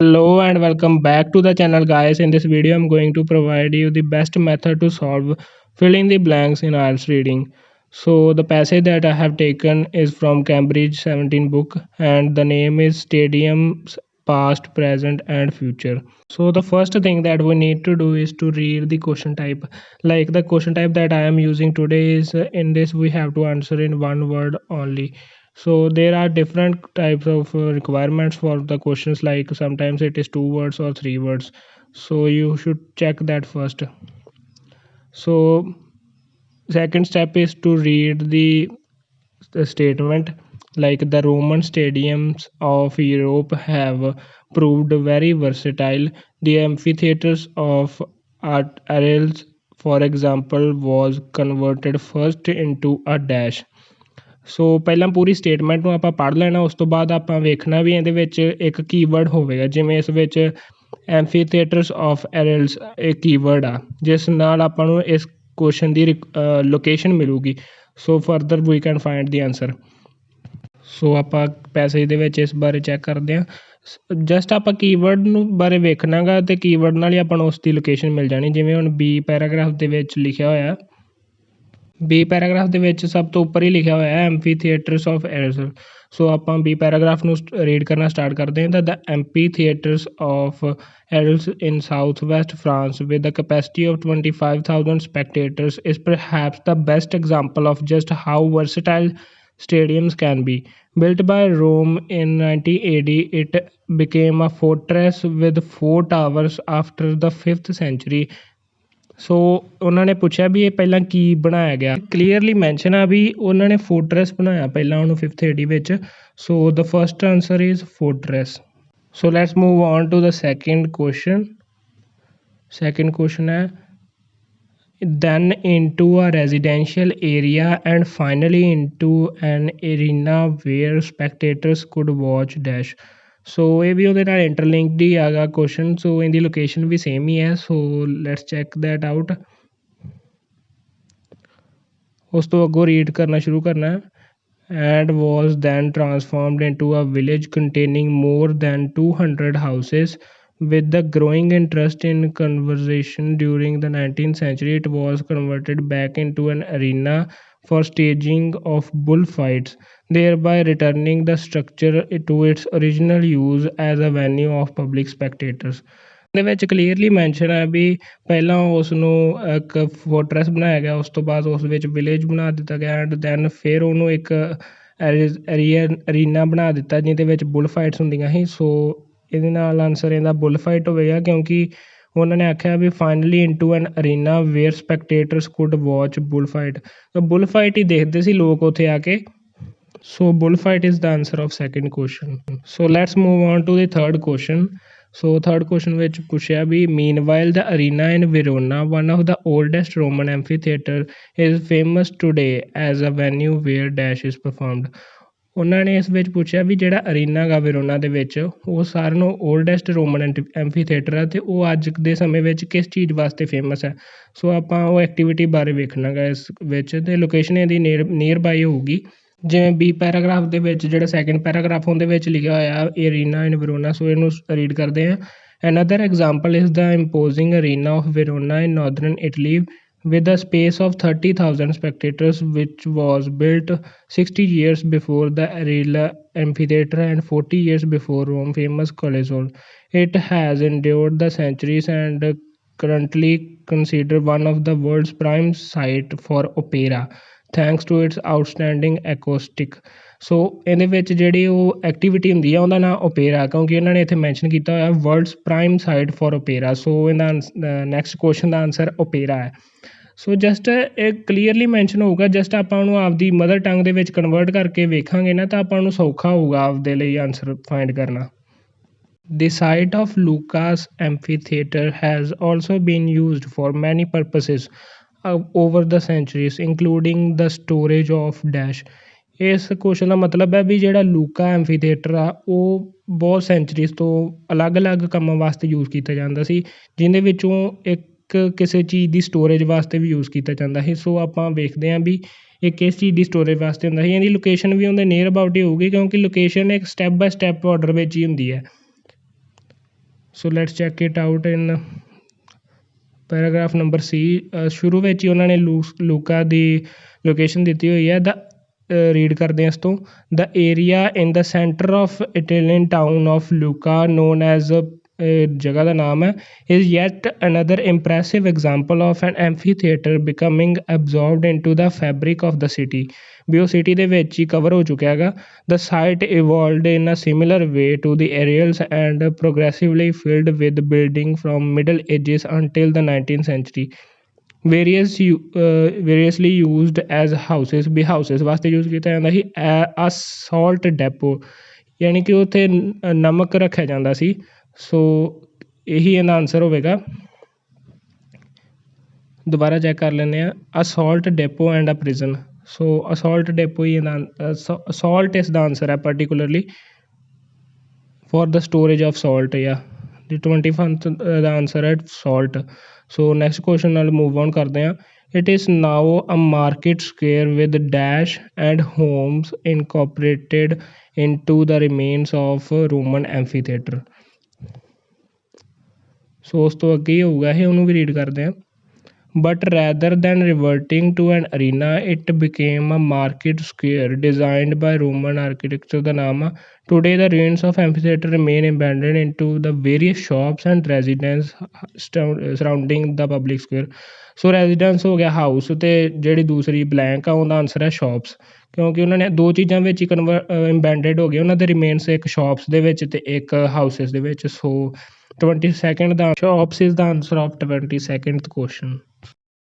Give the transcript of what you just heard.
Hello and welcome back to the channel guys. In this video I'm going to provide you the best method to solve filling the blanks in IELTS reading. So the passage that I have taken is from Cambridge 17 book and the name is Stadiums Past, Present and Future. So the first thing that we need to do is to read the question type. Like the question type that I am using today is in this we have to answer in one word only. So there are different types of requirements for the questions, like sometimes it is 2 words or 3 words, so you should check that first. So second step is to read the statement, like the Roman stadiums of Europe have proved very versatile. The amphitheaters of Arles, for example, was converted first into a dash. ਸੋ ਪਹਿਲਾਂ ਪੂਰੀ statement ਨੂੰ ਆਪਾਂ ਪੜ੍ਹ ਲੈਣਾ, ਉਸ ਤੋਂ ਬਾਅਦ ਆਪਾਂ ਵੇਖਣਾ ਵੀ ਇਹਦੇ ਵਿੱਚ ਇੱਕ ਕੀਵਰਡ ਹੋਵੇਗਾ, ਜਿਵੇਂ ਇਸ ਵਿੱਚ ਐਂਫੀਥੀਏਟਰਸ ਆਫ ਐਰਲਸ ਇਹ ਕੀਵਰਡ ਆ, ਜਿਸ ਨਾਲ ਆਪਾਂ ਨੂੰ ਇਸ ਕੁਐਸਚਨ ਦੀ ਲੋਕੇਸ਼ਨ ਮਿਲੂਗੀ। So further we can find the answer. ਸੋ ਆਪਾਂ ਪੈਸੇਜ ਦੇ ਵਿੱਚ ਇਸ ਬਾਰੇ ਚੈੱਕ ਕਰਦੇ ਹਾਂ। ਜਸਟ ਆਪਾਂ ਕੀਵਰਡ ਨੂੰ ਬਾਰੇ ਵੇਖਣਾ ਗਾ ਅਤੇ ਕੀਵਰਡ ਨਾਲ ਹੀ ਆਪਾਂ ਨੂੰ ਉਸ ਦੀ ਲੋਕੇਸ਼ਨ ਮਿਲ ਜਾਣੀ। ਜਿਵੇਂ ਹੁਣ ਬੀ ਪੈਰਾਗ੍ਰਾਫ ਦੇ ਵਿੱਚ ਲਿਖਿਆ ਹੋਇਆ, ਬੀ ਪੈਰਾਗ੍ਰਾਫ ਦੇ ਵਿੱਚ ਸਭ ਤੋਂ ਉੱਪਰ ਹੀ ਲਿਖਿਆ ਹੋਇਆ ਹੈ amphitheatres of Arles. So ਆਪਾਂ ਬੀ ਪੈਰਾਗ੍ਰਾਫ ਨੂੰ ਰੀਡ ਕਰਨਾ ਸਟਾਰਟ ਕਰਦੇ ਹਾਂ। The amphitheatres of Arles in south west France with a capacity of 25,000 spectators is perhaps the best example of just how versatile stadiums can be. Built by Rome in 90 AD, it became a fortress with 4 towers after the 5th century. ਸੋ ਉਹਨਾਂ ਨੇ ਪੁੱਛਿਆ ਵੀ ਇਹ ਪਹਿਲਾਂ ਕੀ ਬਣਾਇਆ ਗਿਆ। Clearly mention ਆ ਵੀ ਉਹਨਾਂ ਨੇ ਫੋਰਟਰੈਸ ਬਣਾਇਆ ਪਹਿਲਾਂ ਉਹਨੂੰ 5th AD ਵਿੱਚ। So the first answer is fortress. So let's move on to the second question. Second question ਹੈ then into a residential area and finally into an arena where spectators could watch dash. ਸੋ ਇਹ ਵੀ ਉਹਦੇ ਨਾਲ interlinked ਹੀ ਹੈਗਾ question. ਸੋ ਇਹਦੀ location ਵੀ same ਹੀ ਹੈ। So let's check that out. ਉਸ ਤੋਂ ਅੱਗੋਂ ਰੀਡ ਕਰਨਾ ਸ਼ੁਰੂ ਕਰਨਾ ਹੈ। and was then transformed into a village containing more than 200 houses. With the growing interest in conservation during the 19th century, it was converted back into an arena for staging of bullfights, thereby returning the structure to its original use as a venue of public spectators. ਦੇ ਵਿੱਚ clearly mention ਹੈ ਵੀ ਪਹਿਲਾਂ ਉਸ ਨੂੰ ਇੱਕ ਫੋਰਟਰੈਸ ਬਣਾਇਆ ਗਿਆ, ਉਸ ਤੋਂ ਬਾਅਦ ਉਸ ਵਿੱਚ ਵਿਲੇਜ ਬਣਾ ਦਿੱਤਾ ਗਿਆ ਐਂਡ ਦੈਨ ਫਿਰ ਉਹਨੂੰ ਇੱਕ ਅਰੀਨਾ ਬਣਾ ਦਿੱਤਾ ਜਿਹਦੇ ਵਿੱਚ ਬੁੱਲ ਫਾਈਟਸ ਹੁੰਦੀਆਂ ਸੀ। ਸੋ ਇਹਦੇ ਨਾਲ ਆਨਸਰ ਇਹਦਾ ਬੁੱਲ ਫਾਈਟ ਹੋਵੇਗਾ, ਕਿਉਂਕਿ ਉਹਨਾਂ ਨੇ ਆਖਿਆ ਵੀ finally into an arena where spectators could watch bull fight. Bull fight ਹੀ ਦੇਖਦੇ ਸੀ ਲੋਕ ਉੱਥੇ ਆ ਕੇ। So bull fight is the answer of second question. So let's move on to the third question. So third question ਵਿੱਚ ਪੁੱਛਿਆ ਵੀ meanwhile the arena in Verona, one of the oldest Roman amphitheatre, is famous today as a venue where dash is performed. ਉਹਨਾਂ ਨੇ ਇਸ ਵਿੱਚ ਪੁੱਛਿਆ ਵੀ ਜਿਹੜਾ Arena ਗਾ ਵਿਰੋਨਾ ਦੇ ਵਿੱਚ, ਉਹ ਸਾਰਿਆਂ ਨੂੰ ਓਲਡੈਸਟ ਰੋਮਨ ਐਂਫੀਥੀਏਟਰ ਆ ਅਤੇ ਉਹ ਅੱਜ ਦੇ ਸਮੇਂ ਵਿੱਚ ਕਿਸ ਚੀਜ਼ ਵਾਸਤੇ ਫੇਮਸ ਹੈ। ਸੋ ਆਪਾਂ ਉਹ ਐਕਟੀਵਿਟੀ ਬਾਰੇ ਵੇਖਣਾ ਗਾ ਇਸ ਵਿੱਚ, ਅਤੇ ਲੋਕੇਸ਼ਨ ਇਹਦੀ ਨੀਅਰ ਬਾਈ ਹੋਊਗੀ। ਜਿਵੇਂ ਬੀ ਪੈਰਾਗ੍ਰਾਫ ਦੇ ਵਿੱਚ ਜਿਹੜਾ ਸੈਕਿੰਡ ਪੈਰਾਗ੍ਰਾਫ ਉਹਦੇ ਵਿੱਚ ਲਿਖਿਆ ਹੋਇਆ ਅਰੀਨਾ ਇਨ ਵਿਰੋਨਾ। ਸੋ ਇਹਨੂੰ ਰੀਡ ਕਰਦੇ ਹਾਂ। Another example is the imposing arena of Verona in northern Italy with a space of 30,000 spectators, which was built 60 years before the Arella amphitheater and 40 years before Rome famous Colossal. It has endured the centuries and currently considered one of the world's prime site for opera, thanks to its outstanding acoustic. ਸੋ ਇਹਦੇ ਵਿੱਚ ਜਿਹੜੀ ਉਹ activity ਹੁੰਦੀ ਆ ਉਹਦਾ ਨਾਮ opera, ਕਿਉਂਕਿ ਇਹਨਾਂ ਨੇ ਇੱਥੇ ਮੈਂਸ਼ਨ ਕੀਤਾ ਹੋਇਆ world's prime site for opera. So ਇਹਦਾ ਨੈਕਸਟ ਕੁਐਸਚਨ ਦਾ ਆਨਸਰ ਓਪੇਰਾ ਹੈ। ਸੋ ਜਸਟ ਇਹ ਕਲੀਅਰਲੀ ਮੈਂਸ਼ਨ ਹੋਊਗਾ। ਜਸਟ ਆਪਾਂ ਉਹਨੂੰ ਆਪਦੀ ਮਦਰ ਟੰਗ ਦੇ ਵਿੱਚ ਕਨਵਰਟ ਕਰਕੇ ਵੇਖਾਂਗੇ ਨਾ ਤਾਂ ਆਪਾਂ ਨੂੰ ਸੌਖਾ ਹੋਊਗਾ ਆਪਦੇ ਲਈ ਆਨਸਰ ਫਾਈਂਡ ਕਰਨਾ। The site of Lucas Amphitheater has also been used for many purposes over the centuries, including the storage of dash. ਇਸ ਕੁਐਸਚਨ ਦਾ ਮਤਲਬ ਹੈ ਵੀ ਜਿਹੜਾ ਲੂਕਾ ਐਂਫੀਥੀਏਟਰ ਆ ਉਹ ਬਹੁਤ ਸੈਂਚਰੀਜ਼ ਤੋਂ ਅਲੱਗ-ਅਲੱਗ ਕੰਮਾਂ ਵਾਸਤੇ ਯੂਜ਼ ਕੀਤਾ ਜਾਂਦਾ ਸੀ, ਜਿਹਦੇ ਵਿੱਚੋਂ ਇੱਕ ਕਿਸੇ ਚੀਜ਼ ਦੀ ਸਟੋਰੇਜ ਵਾਸਤੇ ਵੀ ਯੂਜ਼ ਕੀਤਾ ਜਾਂਦਾ ਸੀ। ਸੋ ਆਪਾਂ ਵੇਖਦੇ ਹਾਂ ਵੀ ਇਹ ਕਿਸ ਚੀਜ਼ ਦੀ ਸਟੋਰੇਜ ਵਾਸਤੇ ਹੁੰਦਾ ਸੀ। ਇਹਦੀ ਲੋਕੇਸ਼ਨ ਵੀ ਉਹਦੇ ਨੀਅਰ ਅਬਾਊਟ ਹੀ ਹੋਊਗੀ, ਕਿਉਂਕਿ ਲੋਕੇਸ਼ਨ ਇੱਕ ਸਟੈਪ ਬਾਏ ਸਟੈਪ ਆਰਡਰ ਵਿੱਚ ਹੀ ਹੁੰਦੀ ਹੈ। So let's check it out in paragraph number C. ਸ਼ੁਰੂ ਵਿੱਚ ਹੀ ਉਹਨਾਂ ਨੇ ਲੂਕਾ ਦੀ ਲੋਕੇਸ਼ਨ ਦਿੱਤੀ ਹੋਈ ਹੈ। ਰੀਡ ਕਰਦੇ ਹਾਂ ਇਸ ਤੋਂ। The area in the centre of Italian town of Lucca known as ਜਗ੍ਹਾ ਦਾ ਨਾਮ ਹੈ is yet another impressive example of an amphitheatre becoming absorbed into the fabric of the city. ਵੀ ਉਹ ਸਿਟੀ ਦੇ ਵਿੱਚ ਹੀ ਕਵਰ ਹੋ ਚੁੱਕਿਆ ਹੈਗਾ। The site evolved in a similar way to the Arles and progressively filled with building from Middle Ages until the 19th century. Variously used as houses, we houses ਵਾਸਤੇ use ਕੀਤਾ ਜਾਂਦਾ ਸੀ। ਆ ਸਾਲਟ ਡੈਪੋ, ਯਾਨੀ ਕਿ ਉੱਥੇ ਨਮਕ ਰੱਖਿਆ ਜਾਂਦਾ ਸੀ। ਸੋ ਇਹੀ ਇਹਦਾ ਆਨਸਰ ਹੋਵੇਗਾ। ਦੁਬਾਰਾ ਚੈੱਕ ਕਰ ਲੈਂਦੇ ਹਾਂ। ਅਸੋਲਟ ਡੈਪੋ ਐਂਡ ਅ ਪ੍ਰਿਜ਼ਨ। ਸੋ ਅਸੋਲਟ ਡੈਪੋ ਹੀ ਅਸੋਲਟ ਇਸ ਦਾ ਆਨਸਰ ਹੈ particularly for the storage of salt. या ਦੀ 21th ਦਾ ਆਨਸਰ ਹੈ ਸੌਲਟ। ਸੋ ਨੈਕਸਟ ਕੁਐਸਚਨ ਨਾਲ ਮੂਵ ਔਨ ਕਰਦੇ ਹਾਂ। It is now a market square with dash and homes incorporated into the remains of Roman amphitheatre. ਸੋ ਉਸ ਤੋਂ ਅੱਗੇ ਹੀ ਹੋਊਗਾ ਇਹ, ਉਹਨੂੰ ਵੀ ਰੀਡ ਕਰਦੇ ਹਾਂ। But rather than reverting to an arena, it became a market square designed by Roman architecture ਦਾ ਨਾਮ ਆ। Today the ruins of amphitheatre remain embedded into the various shops and residence surrounding the public square. So residence ਹੋ ਗਿਆ house, ਅਤੇ ਜਿਹੜੀ ਦੂਸਰੀ blank ਆ ਉਹਦਾ answer ਹੈ ਸ਼ੋਪਸ, ਕਿਉਂਕਿ ਉਹਨਾਂ ਨੇ ਦੋ ਚੀਜ਼ਾਂ ਵਿੱਚ ਹੀ ਇੰਬੈਂਡਡ ਹੋ ਗਏ ਉਹਨਾਂ ਦੇ ਰਿਮੇਨਸ, ਇੱਕ ਸ਼ੋਪਸ ਦੇ ਵਿੱਚ ਅਤੇ ਇੱਕ ਹਾਊਸਿਸ ਦੇ ਵਿੱਚ। ਸੋ 22nd the shops is the answer of 22nd question.